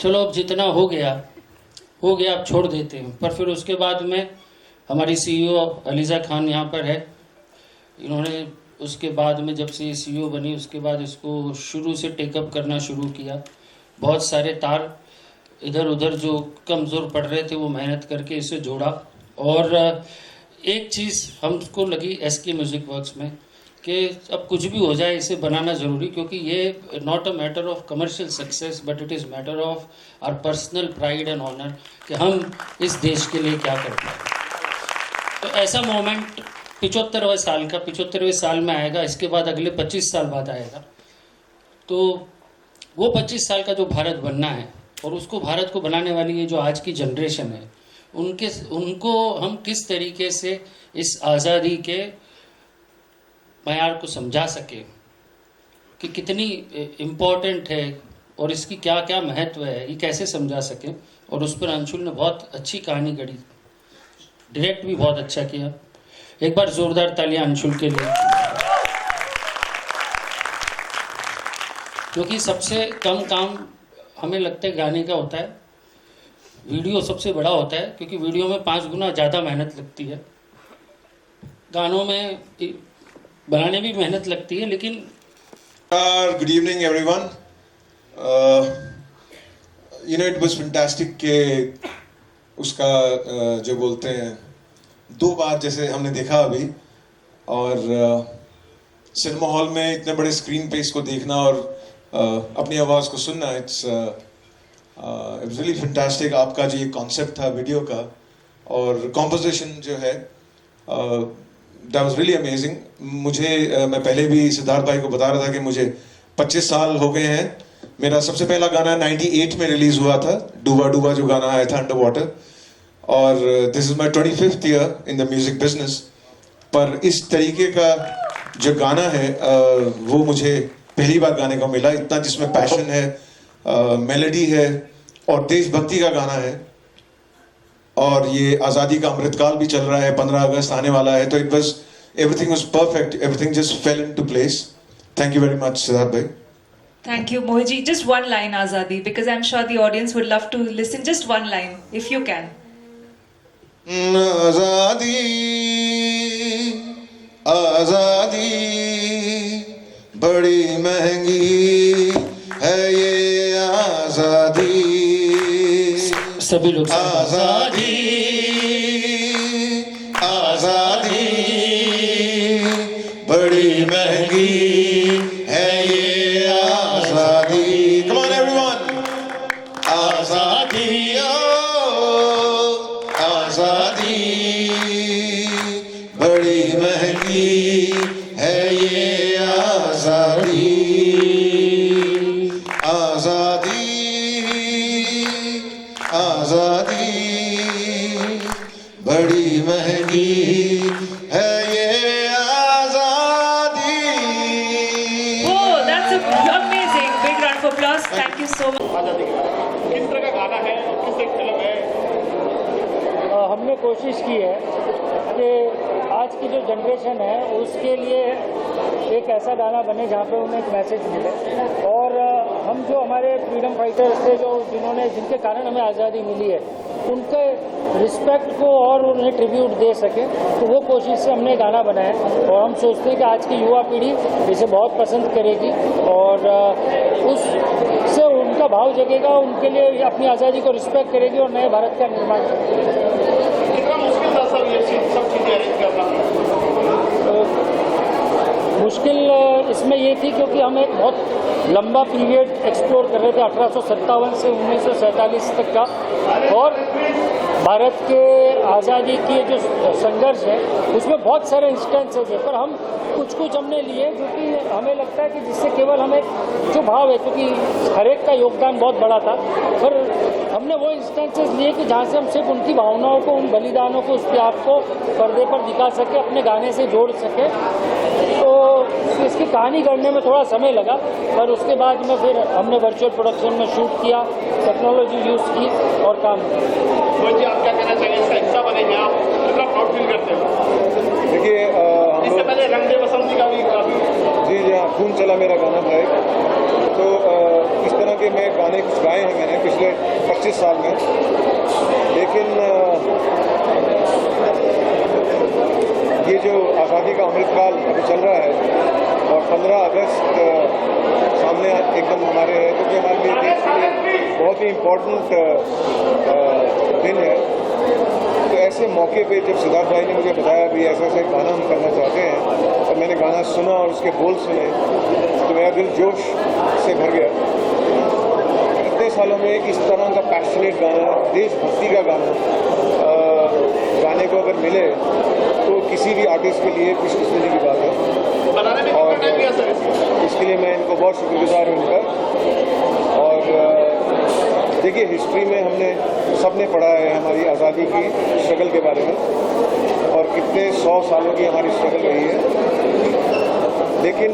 चलो अब जितना हो गया अब छोड़ देते हैं। पर फिर उसके बाद में हमारी सीईओ अलीज़ा खान यहाँ पर है, इन्होंने उसके बाद में जब से सीईओ बनी उसके बाद इसको शुरू से टेकअप करना शुरू किया। बहुत सारे तार इधर उधर जो कमज़ोर पड़ रहे थे वो मेहनत करके इसे जोड़ा। और एक चीज़ हमको लगी एसके म्यूज़िक वर्क्स में कि अब कुछ भी हो जाए इसे बनाना ज़रूरी, क्योंकि ये not a matter of commercial success but it is matter of our personal pride and honour कि हम इस देश के लिए क्या करते हैं। तो ऐसा मोमेंट 75वें साल का 75वें साल में आएगा, इसके बाद अगले 25 साल बाद आएगा। तो वो 25 साल का जो भारत बनना है और उसको भारत को बनाने वाली ये जो आज की जनरेशन है उनको हम किस तरीके से इस आज़ादी के मयार को समझा सके कि कितनी इम्पोर्टेंट है और इसकी क्या क्या महत्व है, ये कैसे समझा सके। और उस पर अंशुल ने बहुत अच्छी कहानी गढ़ी, डायरेक्ट भी बहुत अच्छा किया। एक बार जोरदार तालियां अंशुल के लिए, क्योंकि सबसे कम काम हमें लगता है गाने का होता है, वीडियो सबसे बड़ा होता है, क्योंकि वीडियो में 5 गुना ज़्यादा मेहनत लगती है। गानों में बनाने भी मेहनत लगती है, लेकिन good evening everyone. You know it was fantastic के उसका जो बोलते हैं 2 बार जैसे हमने देखा अभी, और सिनेमा हॉल में इतने बड़े स्क्रीन पे इसको देखना और अपनी आवाज़ को सुनना, इट्स रियली फैंटास्टिक। आपका जो ये कॉन्सेप्ट था वीडियो का और कॉम्पोजिशन जो है दैट वाज रियली अमेजिंग। मुझे मैं पहले भी सिद्धार्थ भाई को बता रहा था कि मुझे 25 साल हो गए हैं। मेरा सबसे पहला गाना 98 में रिलीज हुआ था, डूबा डूबा जो गाना आया था अंडर वाटर, और this is my 25th year in the music business. पर इस तरीके का जो गाना है वो मुझे पहली बार गाने को मिला, इतना जिसमें पैशन है, मेलोडी है और देशभक्ति का गाना है। और ये आज़ादी का अमृतकाल भी चल रहा है, 15 अगस्त आने वाला है, तो it was everything was perfect, everything just fail into place. Thank you very much Siddharth भाई। Thank you, Mohiji. Just one line, Azadi, because I'm sure the audience would love to listen. Just one line, if you can. आज़ादी आज़ादी बड़ी महंगी है ये आज़ादी, सभी लोग आज़ादी आज़ादी बड़ी महंगी है ये आज़ादी। Come on everyone, आज़ादी आज़ादी बड़ी महंगी है ये आज़ादी, आज़ादी आज़ादी बड़ी महंगी है ये आज़ादी। Oh, that's amazing. Big round of applause. Thank you so much. आज़ादी के बारे में किस तरह का गाना है और किस तरह की फिल्म है? हमने कोशिश की है कि आज की जो जनरेशन है उसके लिए एक ऐसा गाना बने जहाँ पे उन्हें एक मैसेज मिले, और हम जो हमारे फ्रीडम फाइटर्स थे जिनके कारण हमें आज़ादी मिली है उनके रिस्पेक्ट को और उन्हें ट्रिब्यूट दे सके, तो वो कोशिश से हमने गाना बनाया। और हम सोचते हैं कि आज की युवा पीढ़ी इसे बहुत पसंद करेगी और उससे उनका भाव जगेगा, उनके लिए अपनी आज़ादी को रिस्पेक्ट करेगी और नए भारत का निर्माण करेगी। कितना मुश्किल था सर ये सब चीज़ें अरेंज करना? मुश्किल इसमें ये थी क्योंकि हम एक बहुत लंबा पीरियड एक्सप्लोर कर रहे थे, 1857 से 1947 तक का, और भारत के आज़ादी की जो संघर्ष है उसमें बहुत सारे इंस्टेंसेस है, पर हम कुछ हमने लिए जो कि हमें लगता है कि जिससे केवल हमें जो भाव है, क्योंकि हर एक का योगदान बहुत बड़ा था, पर हमने वो इंस्टेंसेस लिए कि जहाँ से हम सिर्फ उनकी भावनाओं को, उन बलिदानों को, उस त्याग को पर्दे पर दिखा सके, अपने गाने से जोड़ सके। तो इसकी कहानी करने में थोड़ा समय लगा, पर उसके बाद में फिर हमने वर्चुअल प्रोडक्शन में शूट किया, टेक्नोलॉजी यूज़ की और काम किया। जी आप क्या कहना चाहिए, इसका हिस्सा बनेंगे आप, कितना प्राउड फील करते हो? देखिए इससे पहले रंग दे बसंती का भी काफ़ी जी खून चला मेरा गाना था एक, तो इस तरह के मैं गाने कुछ गाए हैं मैंने पिछले 25 साल में, लेकिन ये जो आज़ादी का अमृतकाल अभी चल रहा है और 15 अगस्त सामने एकदम हमारे है, क्योंकि हमारे लिए देश के लिए बहुत ही इम्पोर्टेंट दिन है। तो ऐसे मौके पे जब सिद्धार्थ भाई ने मुझे बताया भी ऐसा ऐसा गाना हम करना चाहते हैं, तो मैंने गाना सुना और उसके बोल सुने तो मेरा दिल जोश से भर गया। इतने सालों में इस तरह का पैशनेट गाना, देशभक्ति का गाना गाने को अगर मिले तो किसी भी आर्टिस्ट के लिए खुशकिस्मती की बात है। बनाने में और कितना टाइम लिया सर इसको? इसके लिए मैं इनको बहुत शुक्रगुजार हूँ इनका। और देखिए, हिस्ट्री में हमने सबने पढ़ा है हमारी आज़ादी की स्ट्रगल के बारे में, और कितने 100 सालों की हमारी स्ट्रगल रही है, लेकिन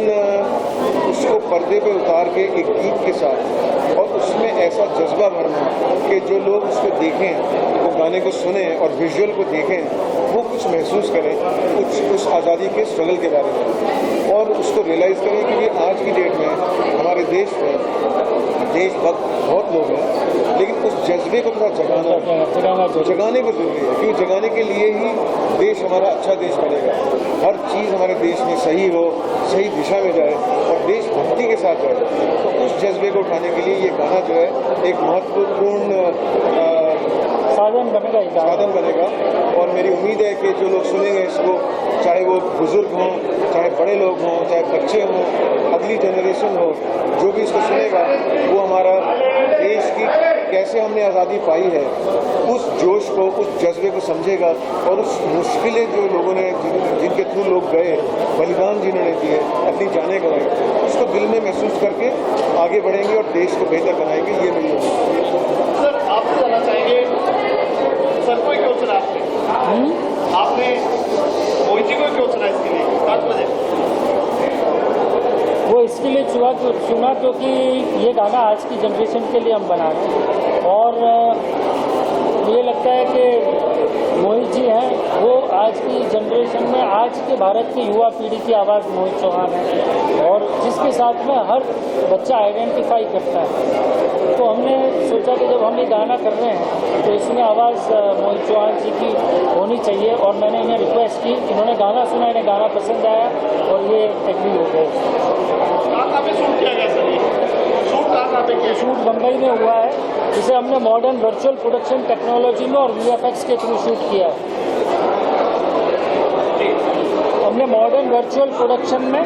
उसको पर्दे पे उतार के एक गीत के साथ और उसमें ऐसा जज्बा भरना कि जो लोग उसको देखें, वो गाने को सुने और विजुअल को देखें, वो कुछ महसूस करें उस आज़ादी के स्ट्रगल के बारे में, और उसको रियलाइज़ करें कि ये आज की डेट में हमारे देश में देशभक्त बहुत लोग हैं, लेकिन उस जज्बे को थोड़ा जगाने को जरूरी है, क्योंकि जगाने के लिए ही देश हमारा अच्छा देश बनेगा। हर चीज़ हमारे देश में सही हो, सही दिशा में जाए और देशभक्ति के साथ जाए, तो उस जज्बे को उठाने के लिए ये गाना जो है एक महत्वपूर्ण साधन बनेगा। और मेरी उम्मीद है कि जो लोग सुनेंगे इसको, चाहे वो बुजुर्ग हों, चाहे बड़े लोग हों, चाहे बच्चे हों, अगली जनरेशन हो, जो भी इसको सुनेगा वो हमारा देश की कैसे हमने आज़ादी पाई है उस जोश को, उस जज्बे को समझेगा, और उस मुश्किलें जो लोगों ने जिनके थ्रू लोग गए, बलिदान जिन्होंने दिए, अपनी जानें गंवाई, उसको दिल में महसूस करके आगे बढ़ेंगे और देश को बेहतर बनाएंगे। ये मेरी उम्मीद है। सर आपसे जानना चाहेंगे, सर को क्यों चुना आपने मोहित जी को क्यों चुना इसके लिए, 5 बजे? वो इसके लिए चुना क्योंकि ये गाना आज की जनरेशन के लिए हम बना रहे हैं, और मुझे लगता है कि मोहित जी हैं वो आज की जनरेशन में, आज के भारत की युवा पीढ़ी की आवाज़ मोहित चौहान है, और जिसके साथ में हर बच्चा आइडेंटिफाई करता है। तो हमने सोचा कि जब हम ये गाना कर रहे हैं तो इसमें आवाज़ मोहित चौहान जी की होनी चाहिए, और मैंने इन्हें रिक्वेस्ट की, इन्होंने गाना सुना, इन्हें गाना पसंद आया और ये एग्री हो गए। कहाँ पे शूट किया गया सर? शूट कहाँ पे किया? शूट मुंबई में हुआ है, जिसे हमने मॉडर्न वर्चुअल प्रोडक्शन टेक्नोलॉजी में और VFX के थ्रू शूट किया है। हमने मॉडर्न वर्चुअल प्रोडक्शन में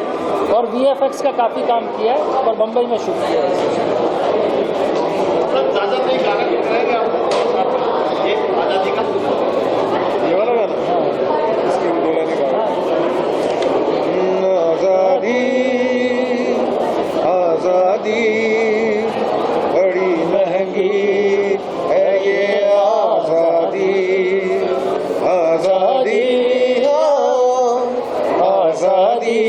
और VFX का काफ़ी काम किया है और मुंबई में शूट किया है। सर ज़्यादा नहीं गाना कितना है क्या ये आज़ादी का? ये वाला गाना? हाँ, इसकी बोला नहीं गाना। आज़ादी आज़ादी बड़ी महंगी है ये आज़ादी, आज़ादी आज़ादी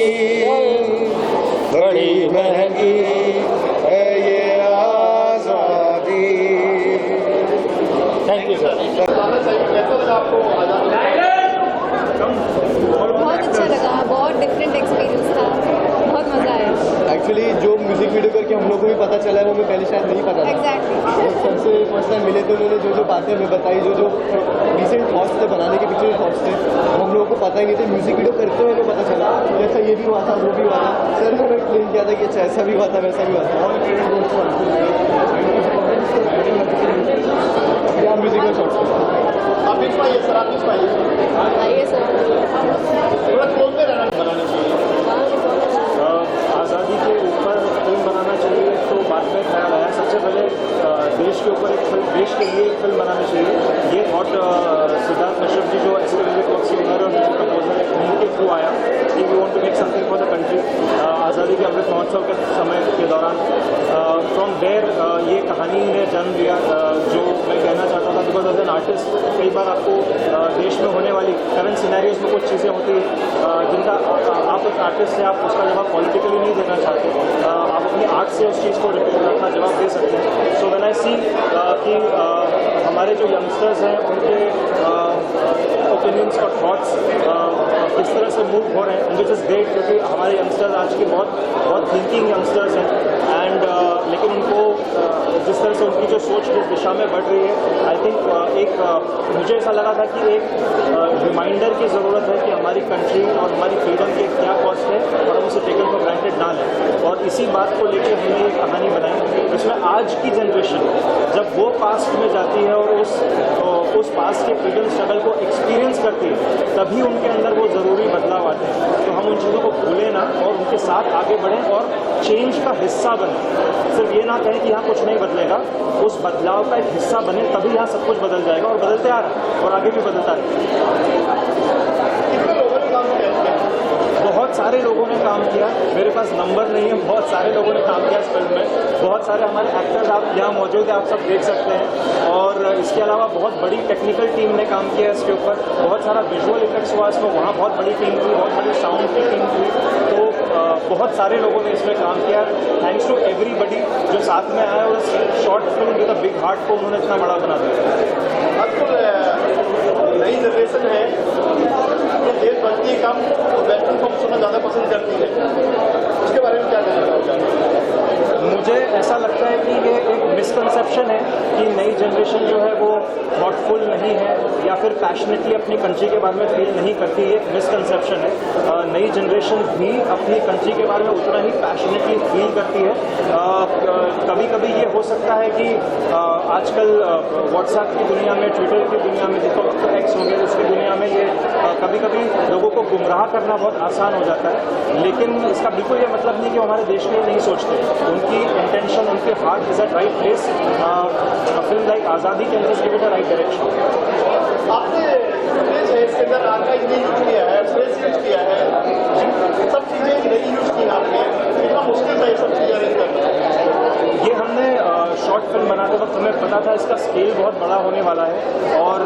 बड़ी महंगी है ये आज़ादी। Thank you sir. गाना चाहिए, कैसा लगा आपको आज़ादी? बहुत अच्छा लगा, बहुत डिफरेंट एक्सपीरियंस था, बहुत मज़ा आया। एक्चुअली जो म्यूजिक वीडियो करके हम लोग को भी पता चला है वो हमें पहले शायद नहीं पता था। एग्जैक्टली। सर से फर्स्ट टाइम मिले तो उन्होंने जो जो बातें हमें बताई, जो जो रिसेंट थॉट्स थे बनाने के पीछे थॉट्स थे, हम लोगों को पता ही नहीं थे। म्यूजिक वीडियो करते हुए हमें पता चला कि अच्छा ये भी हुआ था, वो भी हुआ था। सर ने हमें एक्सप्लेन किया था कि अच्छा ऐसा भी हुआ था, वैसा भी हुआ था। क्या म्यूजिक में शॉट्स आप बीच पाइए सर, आप बीच पाइए। आइए सर। थोड़ा क्लोज में रहना बनाने चाहिए। आज़ादी के ऊपर फिल्म बनाना चाहिए तो बाद में ख्याल आया सबसे पहले देश के ऊपर एक फिल्म, देश के लिए एक फिल्म बनानी चाहिए। ये थॉट सिद्धार्थ कश्यप जी जो SK म्यूजिक वर्क्स के ओनर और म्यूजिक कंपोजर है, उनके थ्रू आया कि we want to make something for the country. आज़ादी के अमृत महोत्सव के समय के दौरान फ्रॉम देयर ये कहानी ने जन्म लिया, जो मैं कहना चाहता था। बिकॉज एज एन आर्टिस्ट कई बार आपको देश में होने वाली करंट सिनेरियोज में कुछ चीज़ें होती हैं जिनका आप एक फेमस आर्टिस्ट है, आप उसका जवाब पॉलिटिकली नहीं देना चाहते, आप अपनी आर्ट से उस चीज़ को अपना जवाब दे सकते हैं। सो व्हेन आई सी कि हमारे जो यंगस्टर्स हैं उनके ओपिनियंस और थॉट्स किस तरह से मूव हो रहे हैं, विच इज़ ग्रेट, क्योंकि हमारे यंगस्टर्स आज के बहुत थिंकिंग यंगस्टर्स हैं एंड लेकिन उनको जिस तरह से उनकी जो सोच जिस दिशा में बढ़ रही है, आई थिंक मुझे ऐसा लगा था कि एक रिमाइंडर की ज़रूरत है कि हमारी कंट्री और हमारी फ्रीडम की क्या कॉस्ट है और हम उसे टेकन फॉर ग्रांटेड ना लें। और इसी बात को लेकर हमने एक कहानी बनाई जिसमें आज की जनरेशन जब वो पास्ट में जाती है और उस पास्ट के फ्रीडम स्ट्रगल को एक्सपीरियंस करती है, तभी उनके अंदर वो ज़रूरी बदलाव आते हैं। तो हम उन चीज़ों को भूलें ना और उनके साथ आगे बढ़ें और चेंज का हिस्सा बने। सिर्फ ये ना कहें कि यहाँ कुछ नहीं बदलेगा, उस बदलाव का एक हिस्सा बने, तभी यहाँ सब कुछ बदल जाएगा और बदलते आ रहा है और आगे भी बदलता रहेगा। कितने लोगों ने काम किया इसमें? बहुत सारे लोगों ने काम किया, मेरे पास नंबर नहीं है, बहुत सारे लोगों ने काम किया इस फिल्म में। बहुत सारे हमारे एक्टर्स आप यहाँ मौजूद है, आप सब देख सकते हैं। और इसके अलावा बहुत बड़ी टेक्निकल टीम ने काम किया इसके ऊपर, बहुत सारा विजुअल इफेक्ट्स हुआ इसमें, वहाँ बहुत बड़ी टीम थी, बहुत बड़ी साउंड की टीम थी। तो बहुत सारे लोगों ने इसमें काम किया। थैंक्स टू एवरीबडी जो साथ में आया और इस short film with a big heart को उन्होंने इतना बड़ा बना दिया। आजकल नई जनरेशन है, ये देशभक्ति की कम और वेस्टर्न सॉन्ग सुनना ज़्यादा पसंद करती है, उसके बारे में क्या कहना चाहते हैं? मुझे ऐसा लगता है कि ये एक मिसकंसेप्शन है कि नई जनरेशन जो है वो थॉटफुल नहीं है या फिर पैशनेटली अपनी कंट्री के बारे में फील नहीं करती, ये एक मिसकंसेप्शन है। नई जनरेशन भी अपनी कंट्री के बारे में उतना ही पैशनेटली फील करती है। कभी कभी ये हो सकता है कि आजकल व्हाट्सएप की दुनिया में, ट्विटर की दुनिया में, जिसको एक्स हो गया, उसकी दुनिया में ये कभी कभी लोगों को गुमराह करना बहुत आसान हो जाता है। लेकिन इसका बिल्कुल ये मतलब नहीं कि वो हमारे देश में नहीं सोचते, उनकी इंटेंशन, उनके heart is at right place. Film like आज़ादी के अंदर give it the right direction. आपने स्पेस है, इसके अंदर आर्काइव नहीं यूज किया है, स्पेस यूज किया है, सब चीज़ें नहीं यूज की आपने, कितना मुश्किल था ये सब चीज़ें अरेंज करना? ये हमने शॉर्ट फिल्म बनाते वक्त हमें पता था इसका स्केल बहुत बड़ा होने वाला है और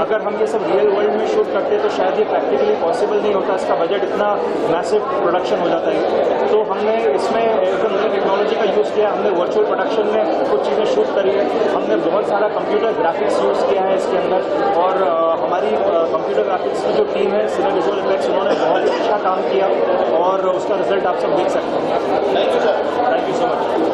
अगर हम ये सब रियल वर्ल्ड में शूट करते तो शायद ये प्रैक्टिकली पॉसिबल नहीं होता, इसका बजट इतना मैसिव प्रोडक्शन हो जाता है। तो हमने इसमें टेक्नोलॉजी का यूज़ किया, हमने वर्चुअल प्रोडक्शन में कुछ चीज़ें शूट करी है, हमने बहुत सारा कंप्यूटर ग्राफिक्स यूज़ किया है इसके अंदर और हमारी कंप्यूटर ग्राफिक्स की जो टीम है सिने विजुअल इफेक्ट्स, उन्होंने बहुत ही अच्छा काम किया और उसका रिजल्ट आप सब देख सकते हैं। Thank you sir. Thank you so much.